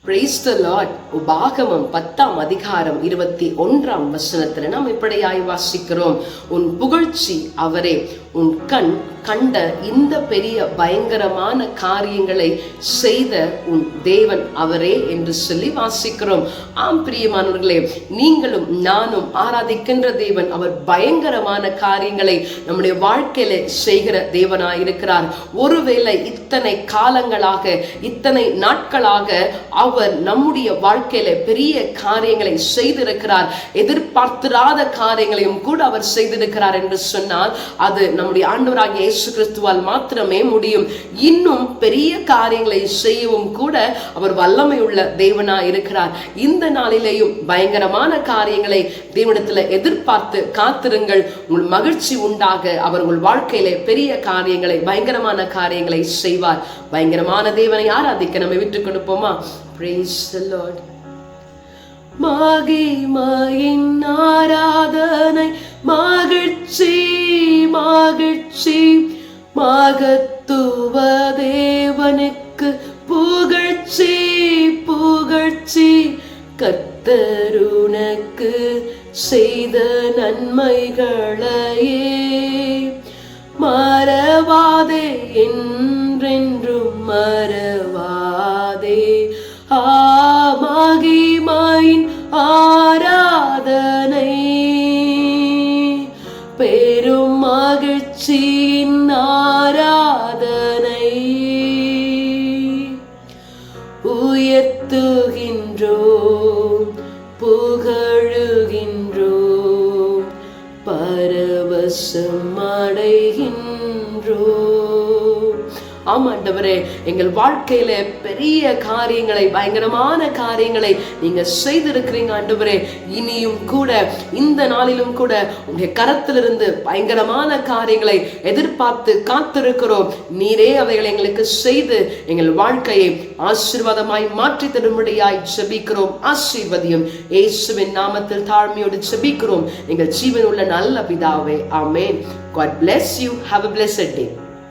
Praise the Lord. உபாகமம் 10ஆம் அதிகாரம் 21ஆம் வசனத்தில் நாம் இப்படியாய் வாசிக்கிறோம். உன் புகழ்ச்சி அவரே, உன் கண் கண்ட இந்த பெரிய பயங்கரமான காரியங்களை செய்த உன் தேவன் அவரே என்று சொல்லி வாசிக்கிறோம். ஆம் பிரியமானவர்களே, நீங்களும் நானும் ஆராதிக்கின்ற தேவன் அவர் பயங்கரமான காரியங்களை நம்முடைய வாழ்க்கையில செய்கிற தேவனாயிருக்கிறார். ஒருவேளை இத்தனை காலங்களாக இத்தனை நாட்களாக அவர் நம்முடைய வாழ்க்கையில பெரிய காரியங்களை செய்திருக்கிறார், எதிர்பார்த்திராத காரியங்களையும் கூட அவர் செய்திருக்கிறார் என்று சொன்னால் அது நம்முடைய ஆண்டவராகிய இயேசு கிறிஸ்துவால் மாத்திரமே முடியும். இன்னும் பெரிய காரியங்களை செய்யவும் கூட அவர் வல்லமை உள்ள தேவனாய் இருக்கிறார். இந்த நாளிலேயும் பயங்கரமான காரியங்களை தேவனிடத்துல எதிர்பார்த்து காத்திருங்கள். உங்கள் மகிழ்ச்சி உண்டாக அவர் உங்கள் வாழ்க்கையிலே பெரிய காரியங்களை பயங்கரமான காரியங்களை செய்வார். பயங்கரமான தேவனை ஆராதிக்க நம்ம விட்டுக் கொடுப்போமா? Praise the Lord. மகிமையின் ஆராதனை, மகிழ்ச்சி மகிழ்ச்சி, மகத்துவ தேவனுக்கு புகழ்ச்சி புகழ்ச்சி, கர்த்தருனக்கு செய்த நன்மைகளையே மறவாதே, என்றென்றும் மறவாதே. மகிமையின் ஆராதனை, பெரும் மகிழ்ச்சியின் ஆராதனை, உயர்த்துகின்றோம் புகழுகின்றோம், பரவசம் அடைகின்றோம். ஆமாண்டவரே, எங்கள் வாழ்க்கையில பெரிய காரியங்களை பயங்கரமான காரியங்களை நீங்க செய்திருக்கிறீங்க ஆண்டவரே. இனியும் கூட இந்த நாளிலும் கூட உங்களுடைய கரத்திலிருந்து பயங்கரமான காரியங்களை எதிர்பார்த்து காத்திருக்கிறோம். நீரே அவைகளை எங்களுக்கு செய்து எங்கள் வாழ்க்கையை ஆசீர்வாதமாய் மாற்றி தரும்படியாய் ஜெபிக்கிறோம். ஆசீர்வதியும் இயேசுவின் நாமத்தில் தாழ்மையோடு ஜெபிக்கிறோம் எங்கள் ஜீவன் உள்ள நல்ல பிதாவே. ஆமென். God bless you. Have a blessed day.